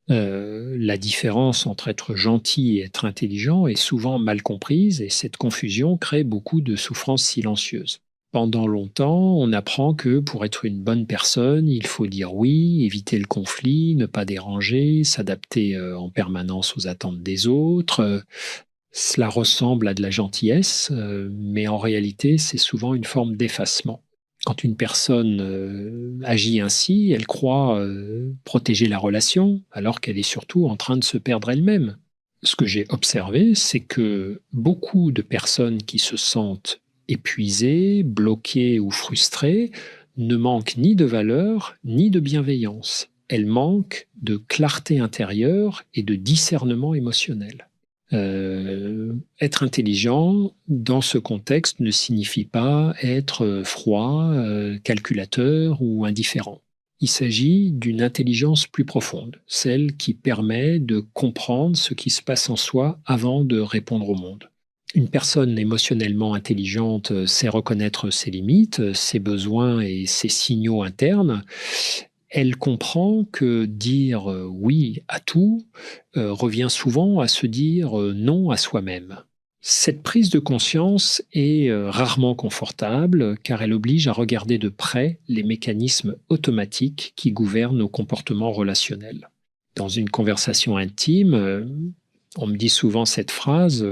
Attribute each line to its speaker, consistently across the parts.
Speaker 1: La différence entre être gentil et être intelligent est souvent mal comprise et cette confusion crée beaucoup de souffrances silencieuses. Pendant longtemps, on apprend que pour être une bonne personne, il faut dire oui, éviter le conflit, ne pas déranger, s'adapter en permanence aux attentes des autres. Cela ressemble à de la gentillesse, mais en réalité, c'est souvent une forme d'effacement. Quand une personne agit ainsi, elle croit protéger la relation, alors qu'elle est surtout en train de se perdre elle-même. Ce que j'ai observé, c'est que beaucoup de personnes qui se sentent épuisées, bloquées ou frustrées ne manquent ni de valeur ni de bienveillance. Elles manquent de clarté intérieure et de discernement émotionnel. Être intelligent dans ce contexte ne signifie pas être froid, calculateur ou indifférent. Il s'agit d'une intelligence plus profonde, celle qui permet de comprendre ce qui se passe en soi avant de répondre au monde. Une personne émotionnellement intelligente sait reconnaître ses limites, ses besoins et ses signaux internes. Elle comprend que dire oui à tout revient souvent à se dire non à soi-même. Cette prise de conscience est rarement confortable car elle oblige à regarder de près les mécanismes automatiques qui gouvernent nos comportements relationnels. Dans une conversation intime, on me dit souvent cette phrase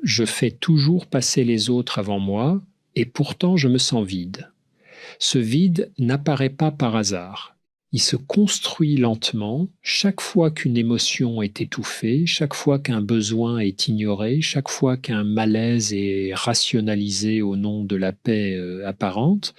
Speaker 1: je fais toujours passer les autres avant moi et pourtant je me sens vide. Ce vide n'apparaît pas par hasard. Il se construit lentement chaque fois qu'une émotion est étouffée, chaque fois qu'un besoin est ignoré, chaque fois qu'un malaise est rationalisé au nom de la paix apparente.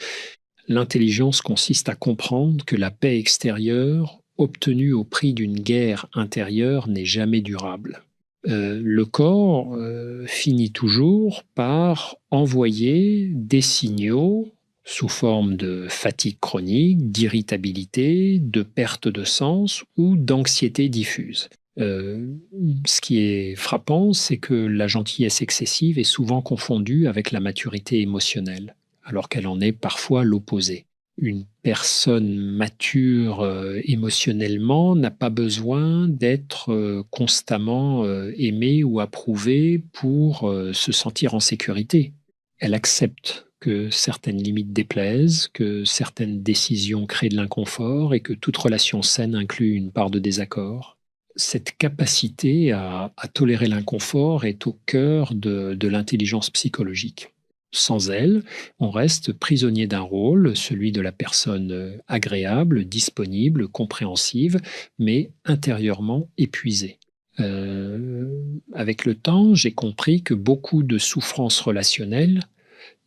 Speaker 1: L'intelligence consiste à comprendre que la paix extérieure, obtenue au prix d'une guerre intérieure, n'est jamais durable. Le corps finit toujours par envoyer des signaux sous forme de fatigue chronique, d'irritabilité, de perte de sens ou d'anxiété diffuse. Ce qui est frappant, c'est que la gentillesse excessive est souvent confondue avec la maturité émotionnelle, alors qu'elle en est parfois l'opposé. Une personne mature émotionnellement n'a pas besoin d'être constamment aimée ou approuvée pour se sentir en sécurité. Elle accepte que certaines limites déplaisent, que certaines décisions créent de l'inconfort et que toute relation saine inclut une part de désaccord. Cette capacité à tolérer l'inconfort est au cœur de l'intelligence psychologique. Sans elle, on reste prisonnier d'un rôle, celui de la personne agréable, disponible, compréhensive, mais intérieurement épuisée. Avec le temps, j'ai compris que beaucoup de souffrances relationnelles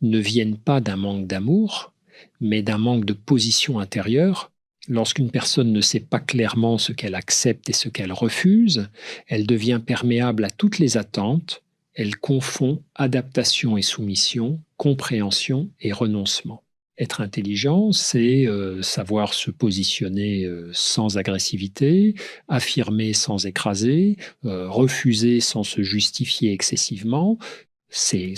Speaker 1: ne viennent pas d'un manque d'amour, mais d'un manque de position intérieure. Lorsqu'une personne ne sait pas clairement ce qu'elle accepte et ce qu'elle refuse, elle devient perméable à toutes les attentes, elle confond adaptation et soumission, compréhension et renoncement. Être intelligent, c'est savoir se positionner sans agressivité, affirmer sans écraser, refuser sans se justifier excessivement, c'est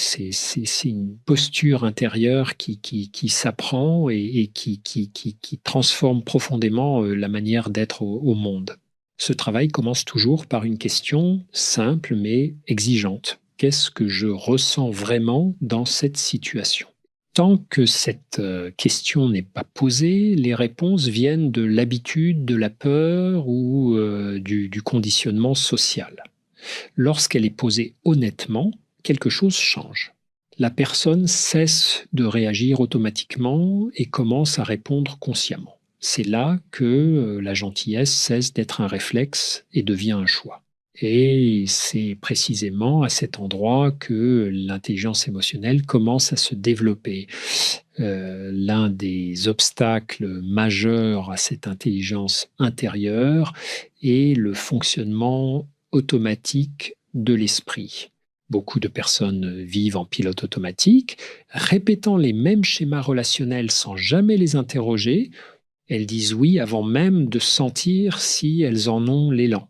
Speaker 1: une posture intérieure qui s'apprend et qui transforme profondément la manière d'être au monde. Ce travail commence toujours par une question simple mais exigeante. Qu'est-ce que je ressens vraiment dans cette situation? Tant que cette question n'est pas posée, les réponses viennent de l'habitude, de la peur ou du conditionnement social. Lorsqu'elle est posée honnêtement, quelque chose change. La personne cesse de réagir automatiquement et commence à répondre consciemment. C'est là que la gentillesse cesse d'être un réflexe et devient un choix. Et c'est précisément à cet endroit que l'intelligence émotionnelle commence à se développer. L'un des obstacles majeurs à cette intelligence intérieure est le fonctionnement automatique de l'esprit. Beaucoup de personnes vivent en pilote automatique, répétant les mêmes schémas relationnels sans jamais les interroger. Elles disent oui avant même de sentir si elles en ont l'élan.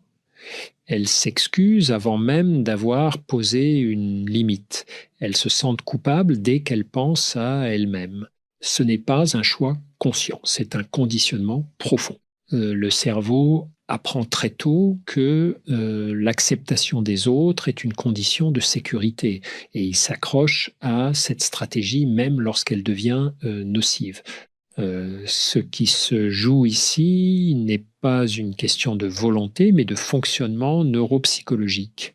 Speaker 1: Elles s'excusent avant même d'avoir posé une limite. Elles se sentent coupables dès qu'elles pensent à elles-mêmes. Ce n'est pas un choix conscient, c'est un conditionnement profond. Le cerveau apprend très tôt que l'acceptation des autres est une condition de sécurité et il s'accroche à cette stratégie même lorsqu'elle devient nocive. Ce qui se joue ici n'est pas une question de volonté, mais de fonctionnement neuropsychologique.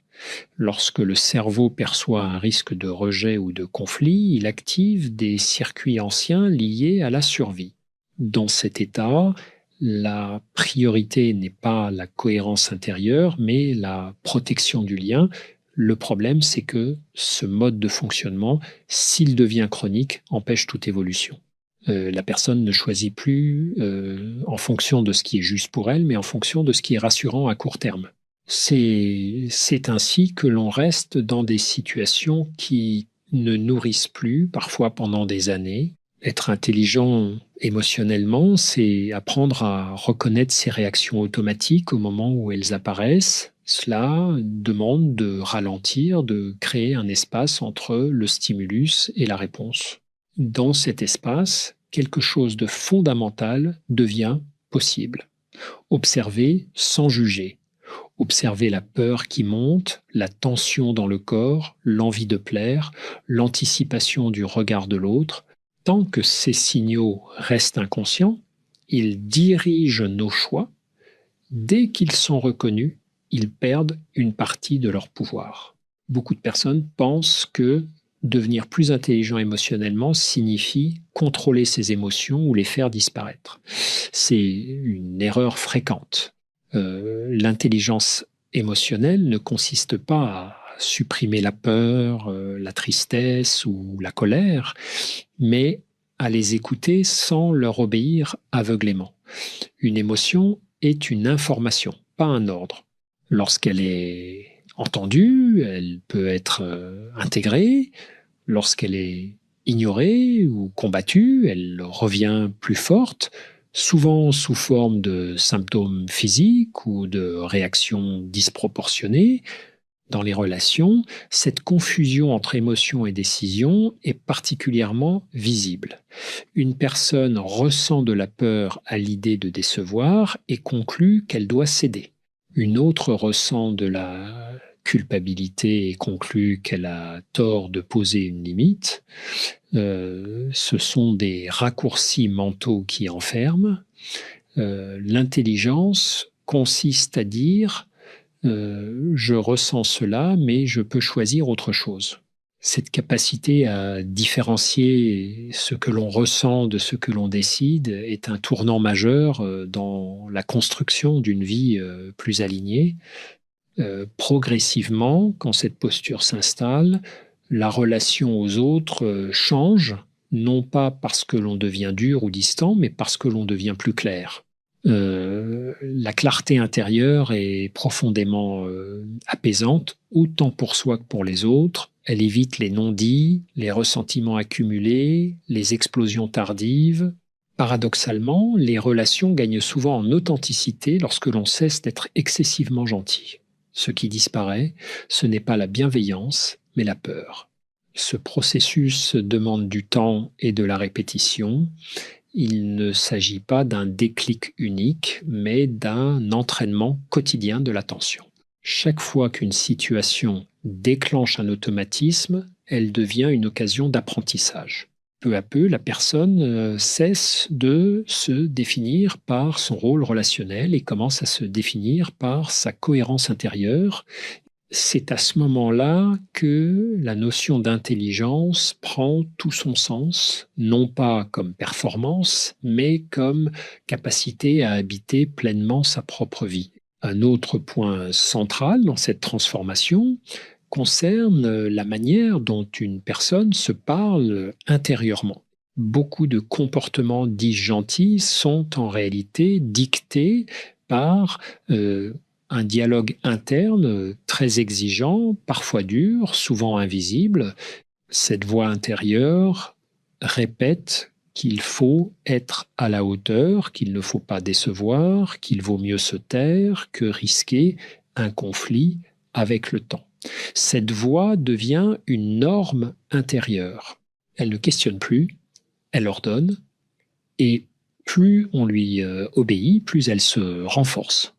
Speaker 1: Lorsque le cerveau perçoit un risque de rejet ou de conflit, il active des circuits anciens liés à la survie. Dans cet état, la priorité n'est pas la cohérence intérieure, mais la protection du lien. Le problème, c'est que ce mode de fonctionnement, s'il devient chronique, empêche toute évolution. La personne ne choisit plus en fonction de ce qui est juste pour elle, mais en fonction de ce qui est rassurant à court terme. C'est ainsi que l'on reste dans des situations qui ne nourrissent plus, parfois pendant des années. Être intelligent émotionnellement, c'est apprendre à reconnaître ses réactions automatiques au moment où elles apparaissent. Cela demande de ralentir, de créer un espace entre le stimulus et la réponse. Dans cet espace, quelque chose de fondamental devient possible. Observer sans juger. Observer la peur qui monte, la tension dans le corps, l'envie de plaire, l'anticipation du regard de l'autre. Tant que ces signaux restent inconscients, ils dirigent nos choix. Dès qu'ils sont reconnus, ils perdent une partie de leur pouvoir. Beaucoup de personnes pensent que devenir plus intelligent émotionnellement signifie contrôler ses émotions ou les faire disparaître. C'est une erreur fréquente. L'intelligence émotionnelle ne consiste pas à supprimer la peur, la tristesse ou la colère, mais à les écouter sans leur obéir aveuglément. Une émotion est une information, pas un ordre. Lorsqu'elle est entendue, elle peut être intégrée. Lorsqu'elle est ignorée ou combattue, elle revient plus forte, souvent sous forme de symptômes physiques ou de réactions disproportionnées. Dans les relations, cette confusion entre émotion et décision est particulièrement visible. Une personne ressent de la peur à l'idée de décevoir et conclut qu'elle doit céder. Une autre ressent de la culpabilité et conclut qu'elle a tort de poser une limite. Ce sont des raccourcis mentaux qui enferment. L'intelligence consiste à dire je ressens cela, mais je peux choisir autre chose. Cette capacité à différencier ce que l'on ressent de ce que l'on décide est un tournant majeur dans la construction d'une vie plus alignée. Progressivement, quand cette posture s'installe, la relation aux autres change, non pas parce que l'on devient dur ou distant, mais parce que l'on devient plus clair. La clarté intérieure est profondément apaisante, autant pour soi que pour les autres. Elle évite les non-dits, les ressentiments accumulés, les explosions tardives. Paradoxalement, les relations gagnent souvent en authenticité lorsque l'on cesse d'être excessivement gentil. Ce qui disparaît, ce n'est pas la bienveillance, mais la peur. Ce processus demande du temps et de la répétition. Il ne s'agit pas d'un déclic unique, mais d'un entraînement quotidien de l'attention. Chaque fois qu'une situation déclenche un automatisme, elle devient une occasion d'apprentissage. Peu à peu, la personne cesse de se définir par son rôle relationnel et commence à se définir par sa cohérence intérieure. C'est à ce moment-là que la notion d'intelligence prend tout son sens, non pas comme performance, mais comme capacité à habiter pleinement sa propre vie. Un autre point central dans cette transformation concerne la manière dont une personne se parle intérieurement. Beaucoup de comportements dits gentils sont en réalité dictés par un dialogue interne très exigeant, parfois dur, souvent invisible. Cette voix intérieure répète qu'il faut être à la hauteur, qu'il ne faut pas décevoir, qu'il vaut mieux se taire que risquer un conflit avec le temps. Cette voix devient une norme intérieure. Elle ne questionne plus, elle ordonne, et plus on lui obéit, plus elle se renforce.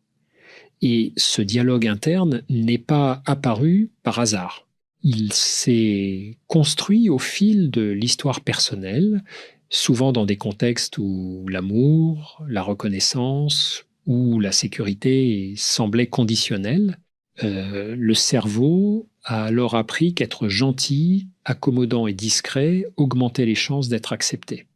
Speaker 1: Et ce dialogue interne n'est pas apparu par hasard. Il s'est construit au fil de l'histoire personnelle, souvent dans des contextes où l'amour, la reconnaissance ou la sécurité semblaient conditionnels. Le cerveau a alors appris qu'être gentil, accommodant et discret augmentait les chances d'être accepté.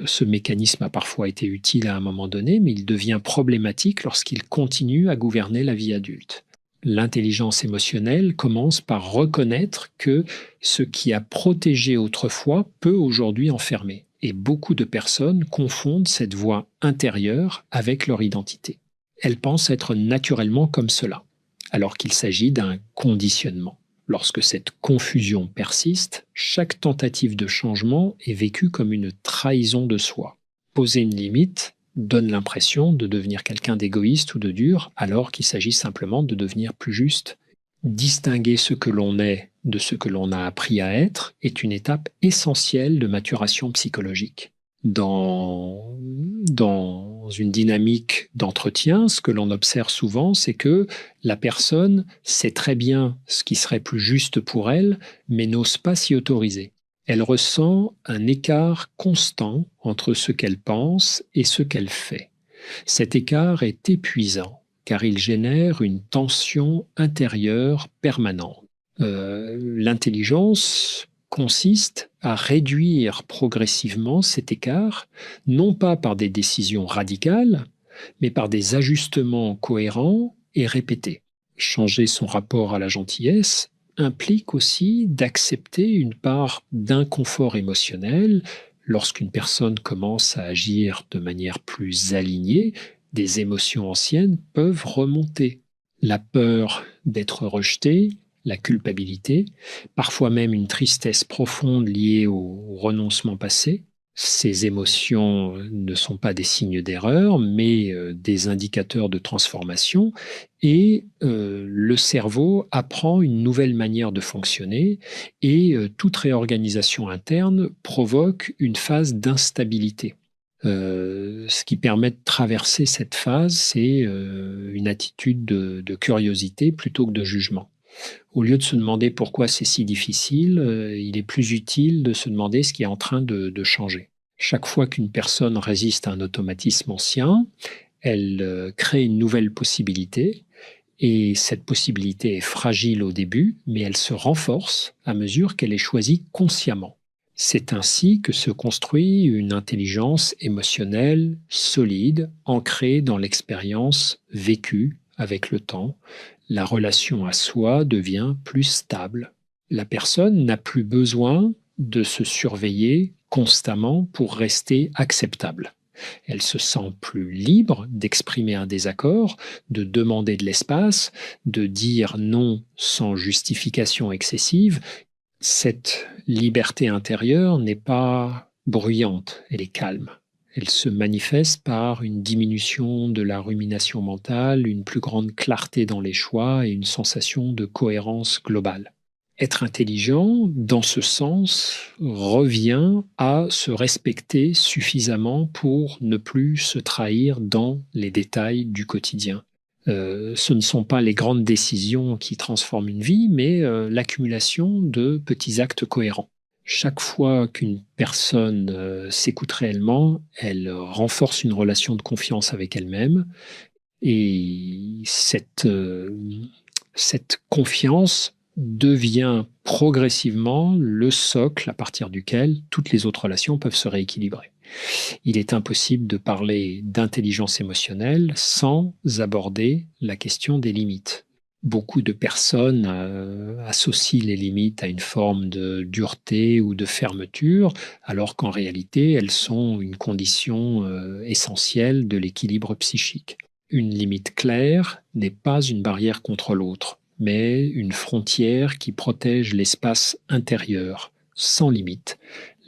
Speaker 1: Ce mécanisme a parfois été utile à un moment donné, mais il devient problématique lorsqu'il continue à gouverner la vie adulte. L'intelligence émotionnelle commence par reconnaître que ce qui a protégé autrefois peut aujourd'hui enfermer. Et beaucoup de personnes confondent cette voix intérieure avec leur identité. Elles pensent être naturellement comme cela, alors qu'il s'agit d'un conditionnement. Lorsque cette confusion persiste, chaque tentative de changement est vécue comme une trahison de soi. Poser une limite donne l'impression de devenir quelqu'un d'égoïste ou de dur, alors qu'il s'agit simplement de devenir plus juste. Distinguer ce que l'on est de ce que l'on a appris à être est une étape essentielle de maturation psychologique. Dans une dynamique d'entretien, ce que l'on observe souvent, c'est que la personne sait très bien ce qui serait plus juste pour elle, mais n'ose pas s'y autoriser. Elle ressent un écart constant entre ce qu'elle pense et ce qu'elle fait. Cet écart est épuisant, car il génère une tension intérieure permanente. L'intelligence consiste à réduire progressivement cet écart, non pas par des décisions radicales, mais par des ajustements cohérents et répétés. Changer son rapport à la gentillesse implique aussi d'accepter une part d'inconfort émotionnel. Lorsqu'une personne commence à agir de manière plus alignée, des émotions anciennes peuvent remonter. La peur d'être rejeté, la culpabilité, parfois même une tristesse profonde liée au renoncement passé. Ces émotions ne sont pas des signes d'erreur, mais des indicateurs de transformation, et le cerveau apprend une nouvelle manière de fonctionner, et toute réorganisation interne provoque une phase d'instabilité. Ce qui permet de traverser cette phase, c'est une attitude de curiosité plutôt que de jugement. Au lieu de se demander pourquoi c'est si difficile, il est plus utile de se demander ce qui est en train de changer. Chaque fois qu'une personne résiste à un automatisme ancien, elle crée une nouvelle possibilité, et cette possibilité est fragile au début, mais elle se renforce à mesure qu'elle est choisie consciemment. C'est ainsi que se construit une intelligence émotionnelle solide, ancrée dans l'expérience vécue avec le temps. La relation à soi devient plus stable. La personne n'a plus besoin de se surveiller constamment pour rester acceptable. Elle se sent plus libre d'exprimer un désaccord, de demander de l'espace, de dire non sans justification excessive. Cette liberté intérieure n'est pas bruyante, elle est calme. Elle se manifeste par une diminution de la rumination mentale, une plus grande clarté dans les choix et une sensation de cohérence globale. Être intelligent, dans ce sens, revient à se respecter suffisamment pour ne plus se trahir dans les détails du quotidien. Ce ne sont pas les grandes décisions qui transforment une vie, mais l'accumulation de petits actes cohérents. Chaque fois qu'une personne s'écoute réellement, elle renforce une relation de confiance avec elle-même, et cette confiance devient progressivement le socle à partir duquel toutes les autres relations peuvent se rééquilibrer. Il est impossible de parler d'intelligence émotionnelle sans aborder la question des limites. Beaucoup de personnes associent les limites à une forme de dureté ou de fermeture, alors qu'en réalité, elles sont une condition essentielle de l'équilibre psychique. Une limite claire n'est pas une barrière contre l'autre, mais une frontière qui protège l'espace intérieur. Sans limite,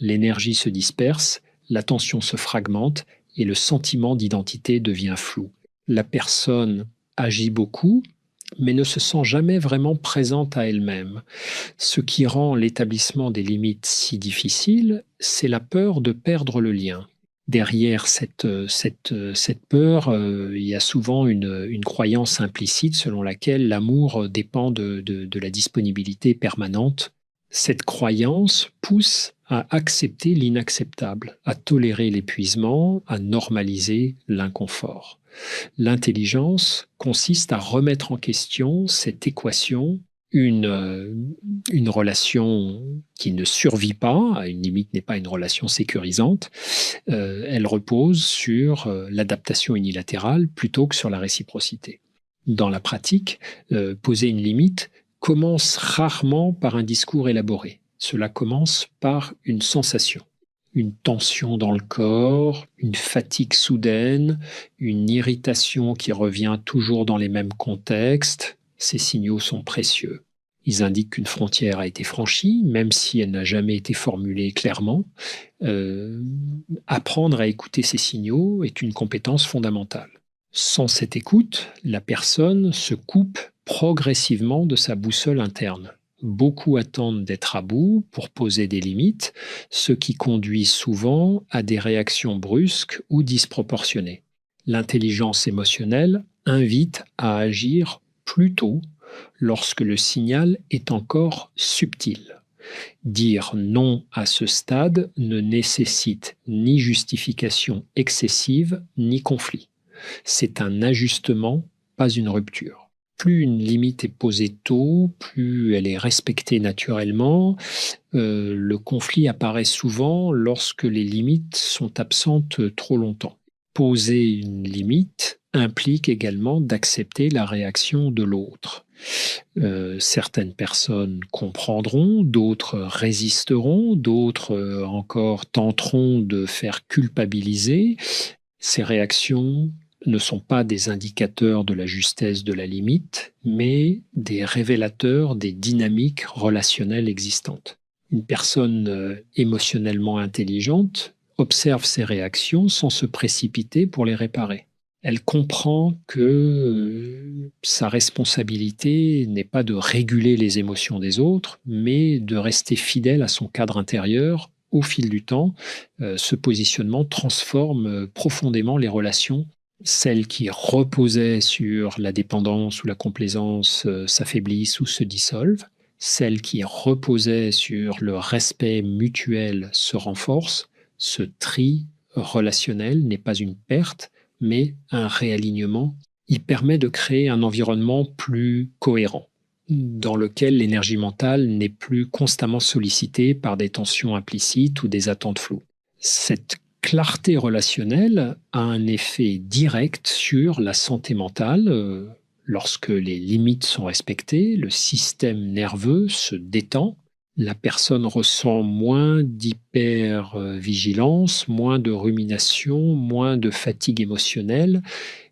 Speaker 1: l'énergie se disperse, l'attention se fragmente et le sentiment d'identité devient flou. La personne agit beaucoup, mais ne se sent jamais vraiment présente à elle-même. Ce qui rend l'établissement des limites si difficile, c'est la peur de perdre le lien. Derrière cette peur, il y a souvent une croyance implicite selon laquelle l'amour dépend de la disponibilité permanente. Cette croyance pousse à accepter l'inacceptable, à tolérer l'épuisement, à normaliser l'inconfort. L'intelligence consiste à remettre en question cette équation. Une relation qui ne survit pas, à une limite n'est pas une relation sécurisante, elle repose sur l'adaptation unilatérale plutôt que sur la réciprocité. Dans la pratique, poser une limite commence rarement par un discours élaboré. Cela commence par une sensation, une tension dans le corps, une fatigue soudaine, une irritation qui revient toujours dans les mêmes contextes. Ces signaux sont précieux. Ils indiquent qu'une frontière a été franchie, même si elle n'a jamais été formulée clairement. Apprendre à écouter ces signaux est une compétence fondamentale. Sans cette écoute, la personne se coupe progressivement de sa boussole interne. Beaucoup attendent d'être à bout pour poser des limites, ce qui conduit souvent à des réactions brusques ou disproportionnées. L'intelligence émotionnelle invite à agir plus tôt lorsque le signal est encore subtil. Dire non à ce stade ne nécessite ni justification excessive ni conflit. C'est un ajustement, pas une rupture. Plus une limite est posée tôt, plus elle est respectée naturellement. Le conflit apparaît souvent lorsque les limites sont absentes trop longtemps. Poser une limite implique également d'accepter la réaction de l'autre. Certaines personnes comprendront, d'autres résisteront, d'autres encore tenteront de faire culpabiliser. Ces réactions ne sont pas des indicateurs de la justesse de la limite, mais des révélateurs des dynamiques relationnelles existantes. Une personne émotionnellement intelligente observe ces réactions sans se précipiter pour les réparer. Elle comprend que sa responsabilité n'est pas de réguler les émotions des autres, mais de rester fidèle à son cadre intérieur au fil du temps. Ce positionnement transforme profondément les relations. Celles qui reposaient sur la dépendance ou la complaisance s'affaiblissent ou se dissolvent. Celles qui reposaient sur le respect mutuel se renforcent. Ce tri relationnel n'est pas une perte, mais un réalignement. Il permet de créer un environnement plus cohérent, dans lequel l'énergie mentale n'est plus constamment sollicitée par des tensions implicites ou des attentes floues. Cette clarté relationnelle a un effet direct sur la santé mentale. Lorsque les limites sont respectées, le système nerveux se détend. La personne ressent moins d'hypervigilance, moins de rumination, moins de fatigue émotionnelle.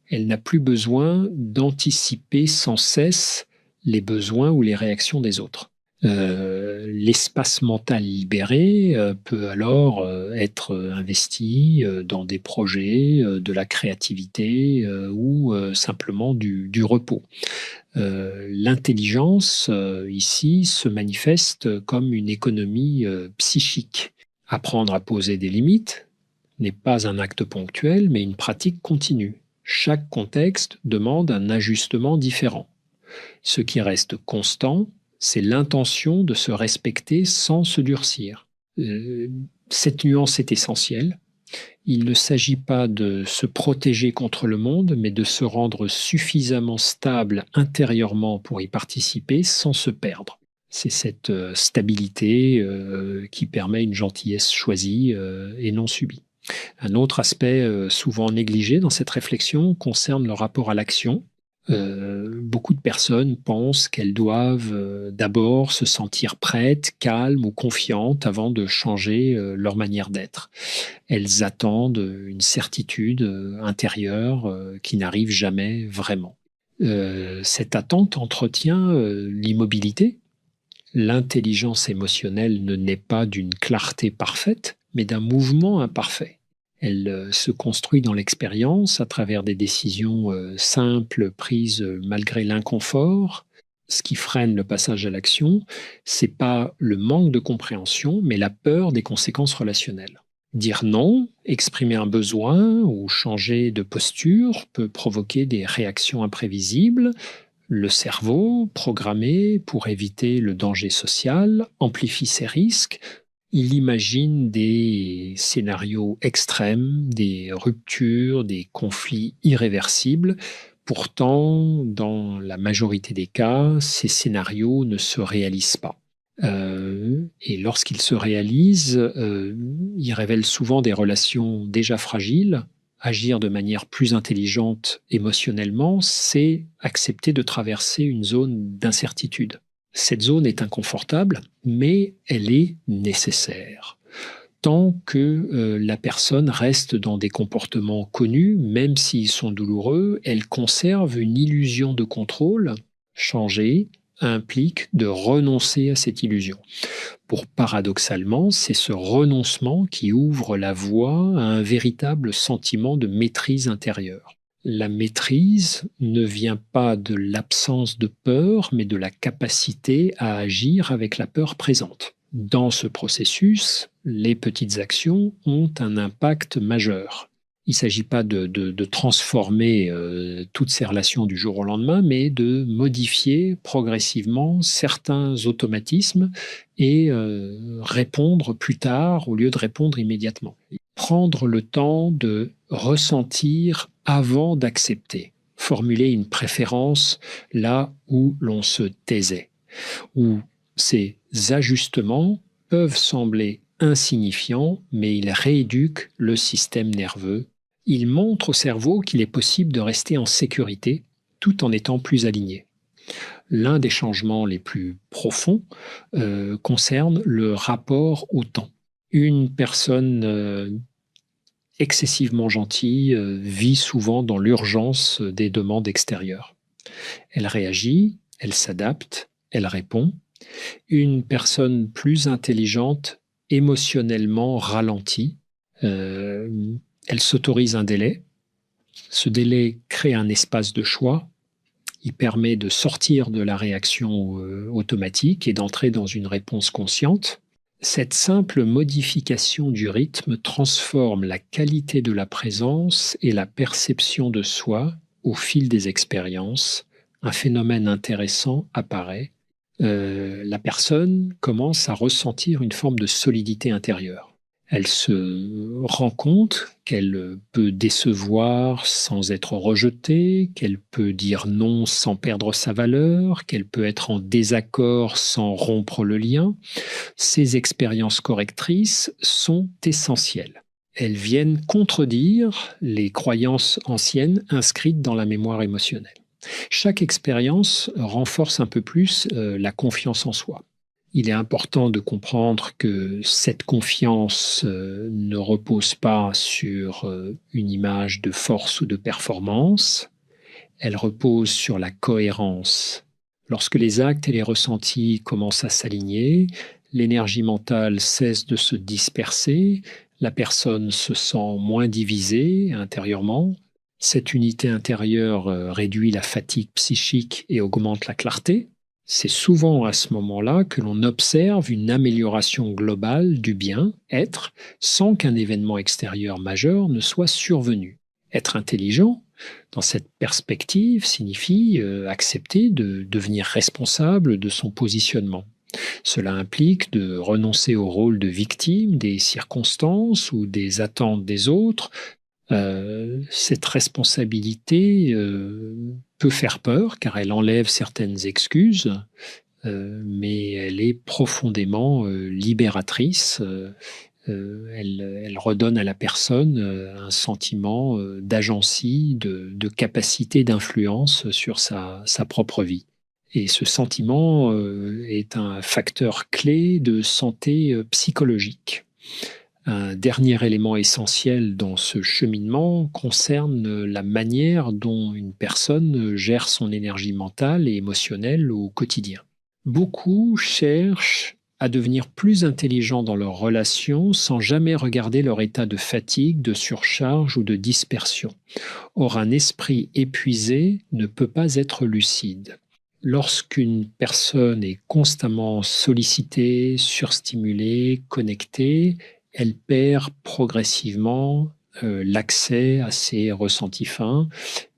Speaker 1: Elle n'a plus besoin d'anticiper sans cesse les besoins ou les réactions des autres. L'espace mental libéré peut alors être investi dans des projets, de la créativité ou simplement du repos. L'intelligence, ici, se manifeste comme une économie psychique. Apprendre à poser des limites n'est pas un acte ponctuel, mais une pratique continue. Chaque contexte demande un ajustement différent. Ce qui reste constant, c'est l'intention de se respecter sans se durcir. Cette nuance est essentielle. Il ne s'agit pas de se protéger contre le monde, mais de se rendre suffisamment stable intérieurement pour y participer sans se perdre. C'est cette stabilité qui permet une gentillesse choisie et non subie. Un autre aspect souvent négligé dans cette réflexion concerne le rapport à l'action. Beaucoup de personnes pensent qu'elles doivent d'abord se sentir prêtes, calmes ou confiantes avant de changer leur manière d'être. Elles attendent une certitude intérieure qui n'arrive jamais vraiment. Cette attente entretient l'immobilité. L'intelligence émotionnelle ne naît pas d'une clarté parfaite, mais d'un mouvement imparfait. Elle se construit dans l'expérience à travers des décisions simples prises malgré l'inconfort. Ce qui freine le passage à l'action, c'est pas le manque de compréhension, mais la peur des conséquences relationnelles. Dire non, exprimer un besoin ou changer de posture peut provoquer des réactions imprévisibles. Le cerveau, programmé pour éviter le danger social, amplifie ces risques. Il imagine des scénarios extrêmes, des ruptures, des conflits irréversibles. Pourtant, dans la majorité des cas, ces scénarios ne se réalisent pas. Et lorsqu'ils se réalisent, ils révèlent souvent des relations déjà fragiles. Agir de manière plus intelligente émotionnellement, c'est accepter de traverser une zone d'incertitude. Cette zone est inconfortable, mais elle est nécessaire. Tant que la personne reste dans des comportements connus, même s'ils sont douloureux, elle conserve une illusion de contrôle. Changer implique de renoncer à cette illusion. Paradoxalement, c'est ce renoncement qui ouvre la voie à un véritable sentiment de maîtrise intérieure. La maîtrise ne vient pas de l'absence de peur, mais de la capacité à agir avec la peur présente. Dans ce processus, les petites actions ont un impact majeur. Il ne s'agit pas de transformer toutes ces relations du jour au lendemain, mais de modifier progressivement certains automatismes et répondre plus tard au lieu de répondre immédiatement. Prendre le temps de ressentir avant d'accepter. Formuler une préférence là où l'on se taisait, où ces ajustements peuvent sembler insignifiants, mais ils rééduquent le système nerveux. Ils montrent au cerveau qu'il est possible de rester en sécurité tout en étant plus aligné. L'un des changements les plus profonds concerne le rapport au temps. Une personne excessivement gentille vit souvent dans l'urgence des demandes extérieures. Elle réagit, elle s'adapte, elle répond. Une personne plus intelligente, émotionnellement ralentit, elle s'autorise un délai. Ce délai crée un espace de choix. Il permet de sortir de la réaction automatique et d'entrer dans une réponse consciente. Cette simple modification du rythme transforme la qualité de la présence et la perception de soi au fil des expériences. Un phénomène intéressant apparaît. La personne commence à ressentir une forme de solidité intérieure. Elle se rend compte qu'elle peut décevoir sans être rejetée, qu'elle peut dire non sans perdre sa valeur, qu'elle peut être en désaccord sans rompre le lien. Ces expériences correctrices sont essentielles. Elles viennent contredire les croyances anciennes inscrites dans la mémoire émotionnelle. Chaque expérience renforce un peu plus la confiance en soi. Il est important de comprendre que cette confiance ne repose pas sur une image de force ou de performance, elle repose sur la cohérence. Lorsque les actes et les ressentis commencent à s'aligner, l'énergie mentale cesse de se disperser, la personne se sent moins divisée intérieurement. Cette unité intérieure réduit la fatigue psychique et augmente la clarté. C'est souvent à ce moment-là que l'on observe une amélioration globale du bien-être sans qu'un événement extérieur majeur ne soit survenu. Être intelligent, dans cette perspective, signifie accepter de devenir responsable de son positionnement. Cela implique de renoncer au rôle de victime des circonstances ou des attentes des autres. Cette responsabilité peut faire peur car elle enlève certaines excuses, mais elle est profondément libératrice. Elle redonne à la personne un sentiment d'agencie, de capacité d'influence sur sa propre vie. Et ce sentiment est un facteur clé de santé psychologique. Un dernier élément essentiel dans ce cheminement concerne la manière dont une personne gère son énergie mentale et émotionnelle au quotidien. Beaucoup cherchent à devenir plus intelligents dans leurs relations sans jamais regarder leur état de fatigue, de surcharge ou de dispersion. Or, un esprit épuisé ne peut pas être lucide. Lorsqu'une personne est constamment sollicitée, surstimulée, connectée, elle perd progressivement l'accès à ses ressentis fins.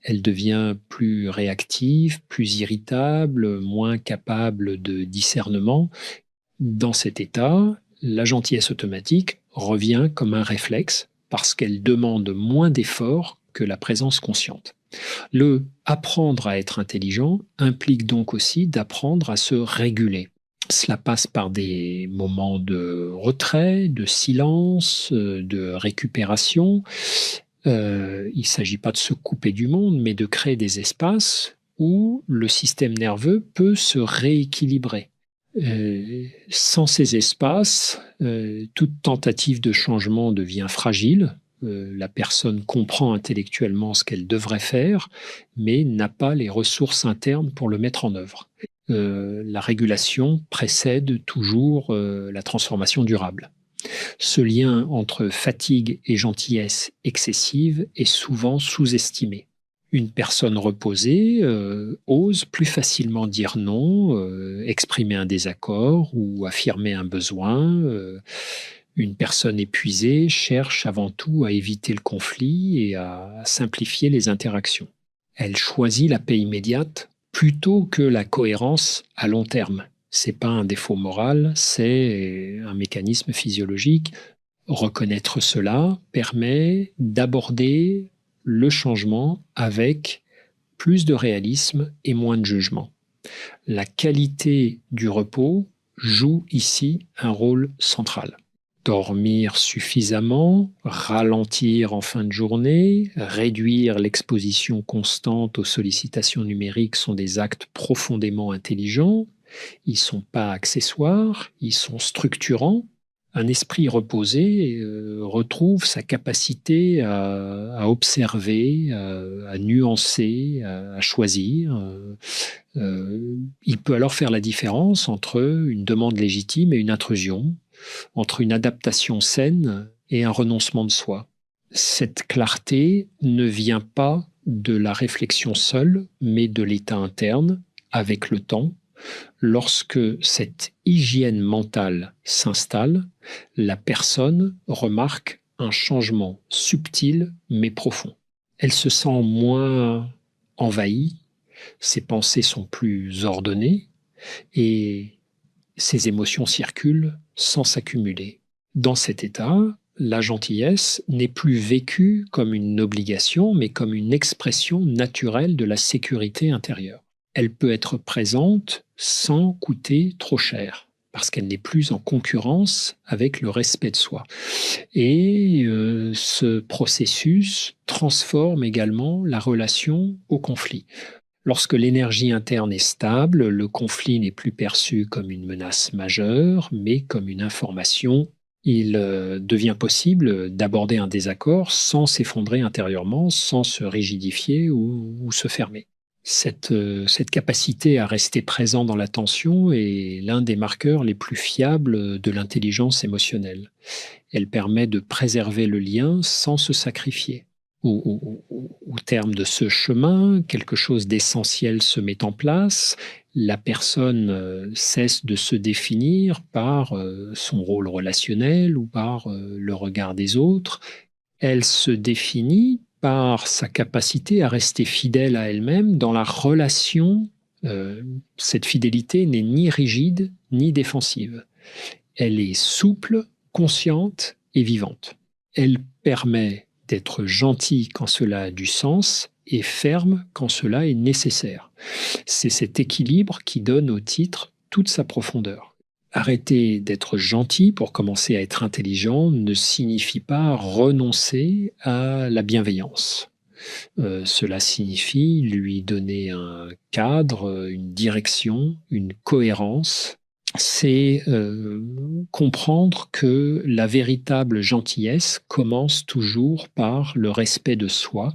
Speaker 1: Elle devient plus réactive, plus irritable, moins capable de discernement. Dans cet état, la gentillesse automatique revient comme un réflexe parce qu'elle demande moins d'efforts que la présence consciente. Le apprendre à être intelligent implique donc aussi d'apprendre à se réguler. Cela passe par des moments de retrait, de silence, de récupération. Il ne s'agit pas de se couper du monde, mais de créer des espaces où le système nerveux peut se rééquilibrer. Sans ces espaces, toute tentative de changement devient fragile. La personne comprend intellectuellement ce qu'elle devrait faire, mais n'a pas les ressources internes pour le mettre en œuvre. La régulation précède toujours la transformation durable. Ce lien entre fatigue et gentillesse excessive est souvent sous-estimé. Une personne reposée ose plus facilement dire non, exprimer un désaccord ou affirmer un besoin. Une personne épuisée cherche avant tout à éviter le conflit et à simplifier les interactions. Elle choisit la paix immédiate plutôt que la cohérence à long terme. C'est pas un défaut moral, c'est un mécanisme physiologique. Reconnaître cela permet d'aborder le changement avec plus de réalisme et moins de jugement. La qualité du repos joue ici un rôle central. Dormir suffisamment, ralentir en fin de journée, réduire l'exposition constante aux sollicitations numériques sont des actes profondément intelligents. Ils ne sont pas accessoires, ils sont structurants. Un esprit reposé retrouve sa capacité à observer, à nuancer, à choisir. Il peut alors faire la différence entre une demande légitime et une intrusion, entre une adaptation saine et un renoncement de soi. Cette clarté ne vient pas de la réflexion seule, mais de l'état interne, avec le temps. Lorsque cette hygiène mentale s'installe, la personne remarque un changement subtil mais profond. Elle se sent moins envahie, ses pensées sont plus ordonnées et ses émotions circulent sans s'accumuler. Dans cet état, la gentillesse n'est plus vécue comme une obligation, mais comme une expression naturelle de la sécurité intérieure. Elle peut être présente sans coûter trop cher, parce qu'elle n'est plus en concurrence avec le respect de soi. Et ce processus transforme également la relation au conflit. Lorsque l'énergie interne est stable, le conflit n'est plus perçu comme une menace majeure, mais comme une information. Il devient possible d'aborder un désaccord sans s'effondrer intérieurement, sans se rigidifier ou se fermer. Cette capacité à rester présent dans l'attention est l'un des marqueurs les plus fiables de l'intelligence émotionnelle. Elle permet de préserver le lien sans se sacrifier. Au terme de ce chemin, quelque chose d'essentiel se met en place. La personne cesse de se définir par son rôle relationnel ou par le regard des autres. Elle se définit par sa capacité à rester fidèle à elle-même dans la relation. Cette fidélité n'est ni rigide ni défensive. Elle est souple, consciente et vivante. Elle permet d'être gentil quand cela a du sens et ferme quand cela est nécessaire. C'est cet équilibre qui donne au titre toute sa profondeur. Arrêter d'être gentil pour commencer à être intelligent ne signifie pas renoncer à la bienveillance. Cela signifie lui donner un cadre, une direction, une cohérence. C'est comprendre que la véritable gentillesse commence toujours par le respect de soi.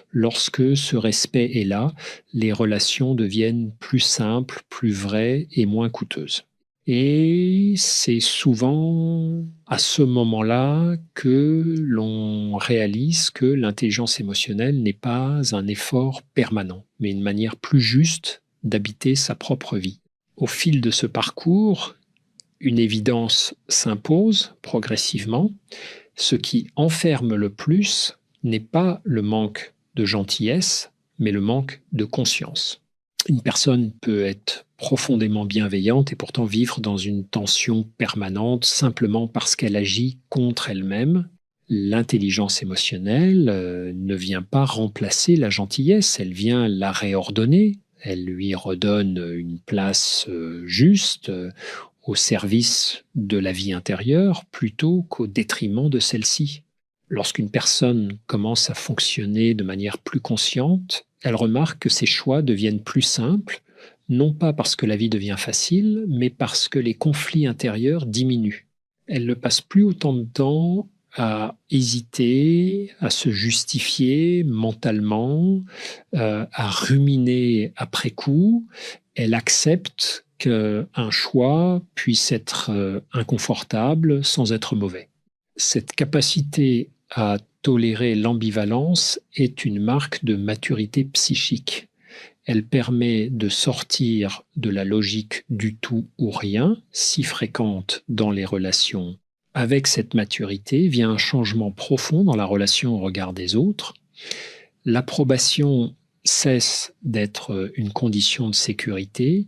Speaker 1: Lorsque ce respect est là, les relations deviennent plus simples, plus vraies et moins coûteuses. Et c'est souvent à ce moment-là que l'on réalise que l'intelligence émotionnelle n'est pas un effort permanent, mais une manière plus juste d'habiter sa propre vie. Au fil de ce parcours, Une évidence s'impose progressivement. Ce qui enferme le plus n'est pas le manque de gentillesse, mais le manque de conscience. Une personne peut être profondément bienveillante et pourtant vivre dans une tension permanente simplement parce qu'elle agit contre elle-même. L'intelligence émotionnelle ne vient pas remplacer la gentillesse, elle vient la réordonner, elle lui redonne une place juste au service de la vie intérieure plutôt qu'au détriment de celle-ci. Lorsqu'une personne commence à fonctionner de manière plus consciente, elle remarque que ses choix deviennent plus simples, non pas parce que la vie devient facile, mais parce que les conflits intérieurs diminuent. Elle ne passe plus autant de temps à hésiter, à se justifier mentalement, à ruminer après coup. Elle accepte qu'un choix puisse être inconfortable sans être mauvais. Cette capacité à tolérer l'ambivalence est une marque de maturité psychique. Elle permet de sortir de la logique du tout ou rien, si fréquente dans les relations. Avec cette maturité vient un changement profond dans la relation au regard des autres. L'approbation cesse d'être une condition de sécurité,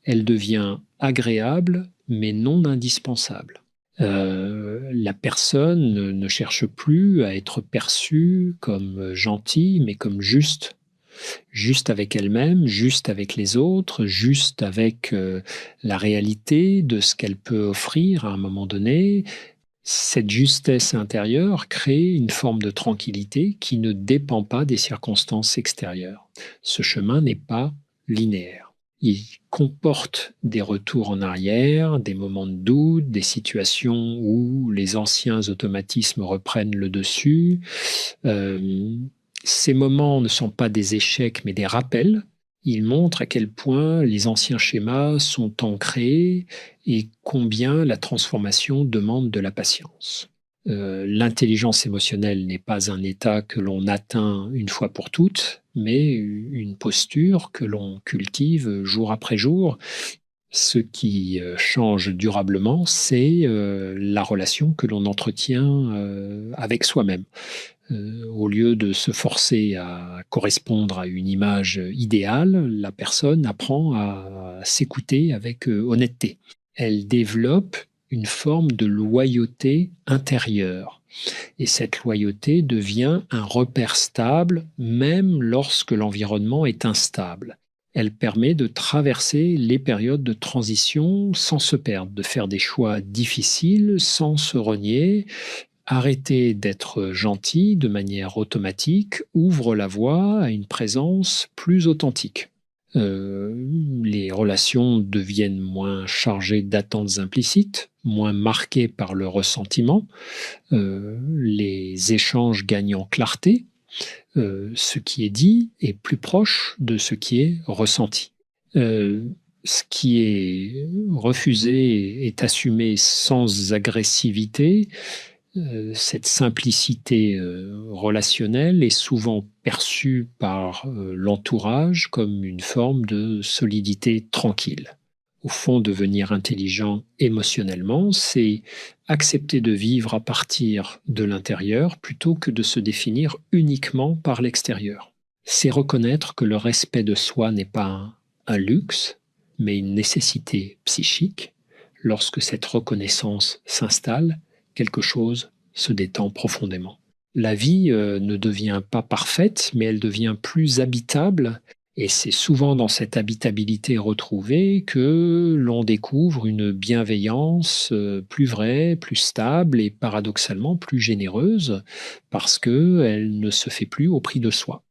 Speaker 1: elle devient agréable mais non indispensable. La personne ne cherche plus à être perçue comme gentille, mais comme juste. Juste avec elle-même, juste avec les autres, juste avec la réalité de ce qu'elle peut offrir à un moment donné. Cette justesse intérieure crée une forme de tranquillité qui ne dépend pas des circonstances extérieures. Ce chemin n'est pas linéaire. Il comporte des retours en arrière, des moments de doute, des situations où les anciens automatismes reprennent le dessus. Ces moments ne sont pas des échecs, mais des rappels. Ils montrent à quel point les anciens schémas sont ancrés et combien la transformation demande de la patience. L'intelligence émotionnelle n'est pas un état que l'on atteint une fois pour toutes, mais une posture que l'on cultive jour après jour. Ce qui change durablement, c'est la relation que l'on entretient avec soi-même. Au lieu de se forcer à correspondre à une image idéale, la personne apprend à s'écouter avec honnêteté. Elle développe une forme de loyauté intérieure. Et cette loyauté devient un repère stable, même lorsque l'environnement est instable. Elle permet de traverser les périodes de transition sans se perdre, de faire des choix difficiles sans se renier. Arrêter d'être gentil de manière automatique ouvre la voie à une présence plus authentique. Les relations deviennent moins chargées d'attentes implicites, moins marquées par le ressentiment. Les échanges gagnent en clarté. Ce qui est dit est plus proche de ce qui est ressenti. Ce qui est refusé est assumé sans agressivité. Cette simplicité relationnelle est souvent perçue par l'entourage comme une forme de solidité tranquille. Au fond, devenir intelligent émotionnellement, c'est accepter de vivre à partir de l'intérieur plutôt que de se définir uniquement par l'extérieur. C'est reconnaître que le respect de soi n'est pas un luxe, mais une nécessité psychique. Lorsque cette reconnaissance s'installe, quelque chose se détend profondément. La vie ne devient pas parfaite, mais elle devient plus habitable. Et c'est souvent dans cette habitabilité retrouvée que l'on découvre une bienveillance plus vraie, plus stable et paradoxalement plus généreuse, parce qu'elle ne se fait plus au prix de soi.